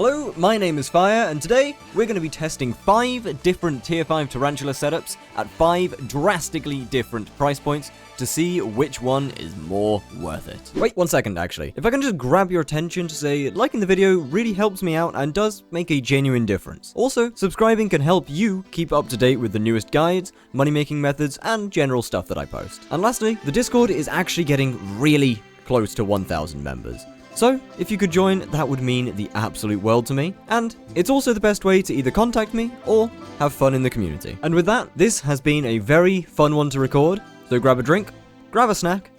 Hello, my name is Fire, and today we're going to be testing 5 different tier 5 tarantula setups at 5 drastically different price points to see which one is more worth it. Wait 1 second, actually. If I can just grab your attention to say liking the video really helps me out and does make a genuine difference. Also, subscribing can help you keep up to date with the newest guides, money-making methods, and general stuff that I post. And lastly, the Discord is actually getting really close to 1,000 members. So, if you could join, that would mean the absolute world to me, and it's also the best way to either contact me or have fun in the community. And with that, this has been a very fun one to record, so grab a drink, grab a snack,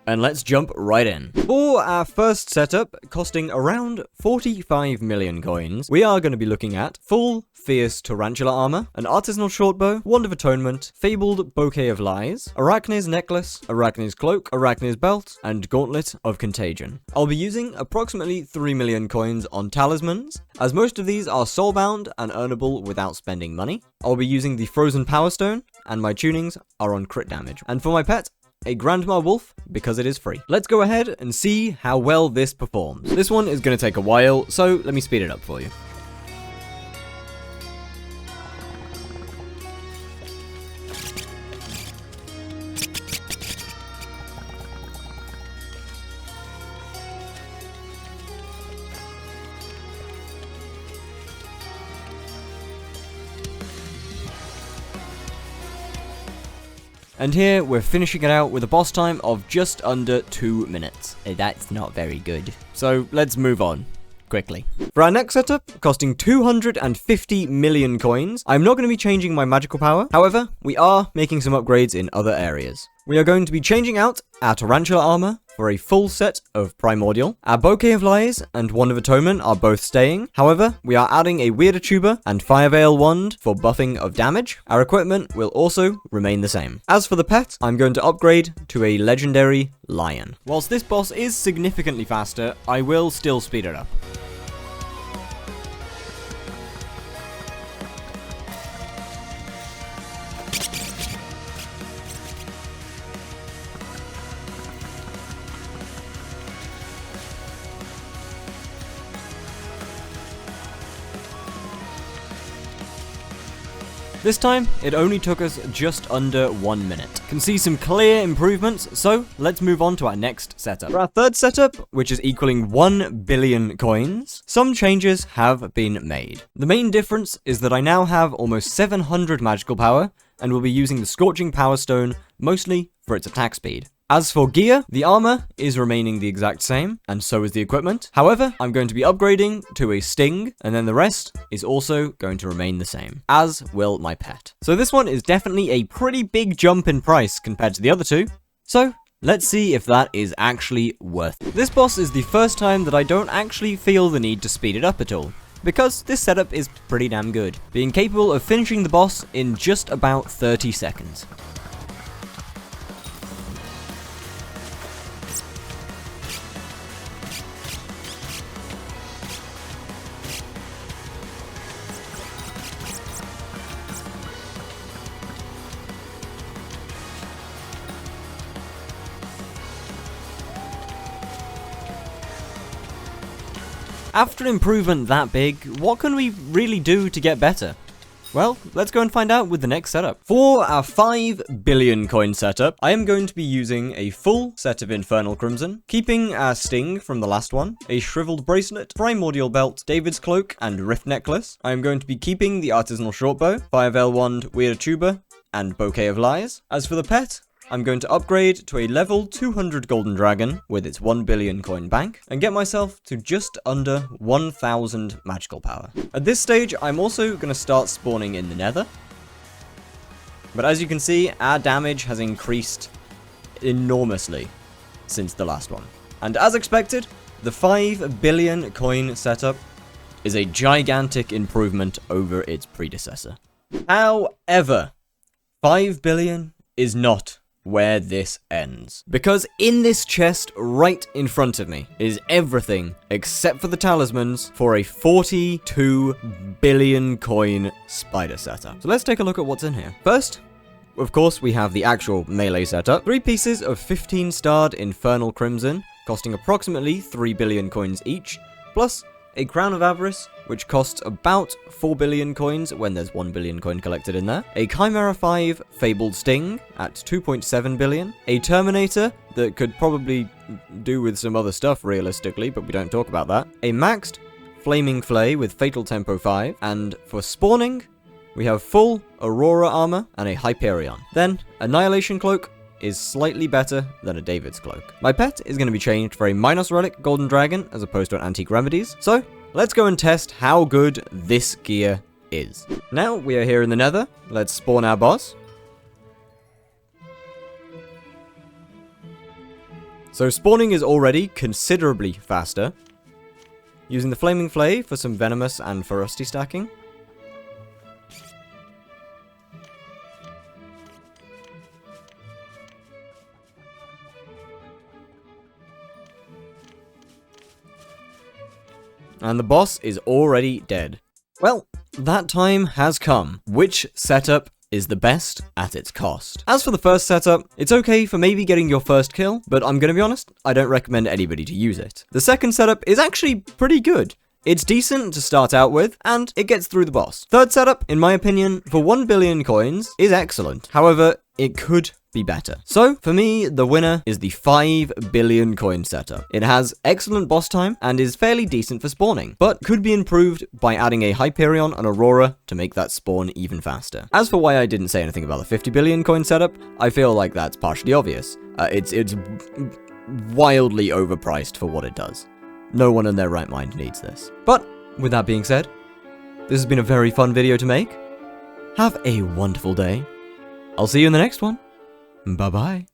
and let's jump right in. For our first setup, costing around 45 million coins, we are going to be looking at full fierce tarantula armor, an artisanal shortbow, wand of atonement, fabled bouquet of lies, arachne's necklace, arachne's cloak, arachne's belt, and gauntlet of contagion. I'll be using approximately 3 million coins on talismans, as most of these are soulbound and earnable without spending money. I'll be using the frozen power stone, and my tunings are on crit damage. And for my pet, a grandma wolf, because it is free. Let's go ahead and see how well this performs. This one is going to take a while, so let me speed it up for you. And here, we're finishing it out with a boss time of just under 2 minutes. That's not very good. So, let's move on. Quickly. For our next setup, costing 250 million coins, I'm not going to be changing my magical power. However, we are making some upgrades in other areas. We are going to be changing out our tarantula armor for a full set of primordial. Our bouquet of lies and wand of atonement are both staying. However, we are adding a weirder tuber and fire veil wand for buffing of damage. Our equipment will also remain the same. As for the pet, I'm going to upgrade to a legendary lion. Whilst this boss is significantly faster, I will still speed it up. This time, it only took us just under 1 minute. Can see some clear improvements, so let's move on to our next setup. For our third setup, which is equaling 1 billion coins, some changes have been made. The main difference is that I now have almost 700 magical power, and will be using the Scorching Power Stone mostly for its attack speed. As for gear, the armor is remaining the exact same, and so is the equipment. However, I'm going to be upgrading to a sting, and then the rest is also going to remain the same, as will my pet. So this one is definitely a pretty big jump in price compared to the other two. So let's see if that is actually worth it. This boss is the first time that I don't actually feel the need to speed it up at all, because this setup is pretty damn good, being capable of finishing the boss in just about 30 seconds. After an improvement that big, what can we really do to get better? Well, let's go and find out with the next setup. For our 5 billion coin setup, I am going to be using a full set of Infernal Crimson, keeping our sting from the last one, a shriveled bracelet, primordial belt, David's cloak, and rift necklace. I am going to be keeping the artisanal shortbow, fire veil wand, weird tuber, and bouquet of lies. As for the pet, I'm going to upgrade to a level 200 golden dragon with its 1 billion coin bank and get myself to just under 1,000 magical power. At this stage, I'm also going to start spawning in the nether. But as you can see, our damage has increased enormously since the last one. And as expected, the 5 billion coin setup is a gigantic improvement over its predecessor. However, 5 billion is not where this ends. Because in this chest right in front of me is everything except for the talismans for a 42 billion coin spider setup. So let's take a look at what's in here. First, of course, we have the actual melee setup. 3 pieces of 15-starred Infernal Crimson, costing approximately 3 billion coins each, plus a Crown of Avarice, which costs about 4 billion coins when there's 1 billion coin collected in there, a Chimera 5 Fabled Sting at 2.7 billion, a Terminator that could probably do with some other stuff realistically, but we don't talk about that, a maxed Flaming Flay with Fatal Tempo 5, and for spawning, we have full Aurora armor and a Hyperion. Then, Annihilation Cloak is slightly better than a David's Cloak. My pet is going to be changed for a Minos Relic Golden Dragon as opposed to an Antique Remedies, so let's go and test how good this gear is. Now we are here in the Nether, let's spawn our boss. So spawning is already considerably faster, using the Flaming Flay for some venomous and ferocity stacking. And the boss is already dead. Well, that time has come. Which setup is the best at its cost? As for the first setup, it's okay for maybe getting your first kill, but I'm gonna be honest, I don't recommend anybody to use it. The second setup is actually pretty good. It's decent to start out with, and it gets through the boss. Third setup, in my opinion, for 1 billion coins, is excellent. However, it could be better. So, for me, the winner is the 5 billion coin setup. It has excellent boss time, and is fairly decent for spawning, but could be improved by adding a Hyperion and Aurora to make that spawn even faster. As for why I didn't say anything about the 50 billion coin setup, I feel like that's partially obvious. It's wildly overpriced for what it does. No one in their right mind needs this. But, with that being said, this has been a very fun video to make. Have a wonderful day. I'll see you in the next one. Bye-bye.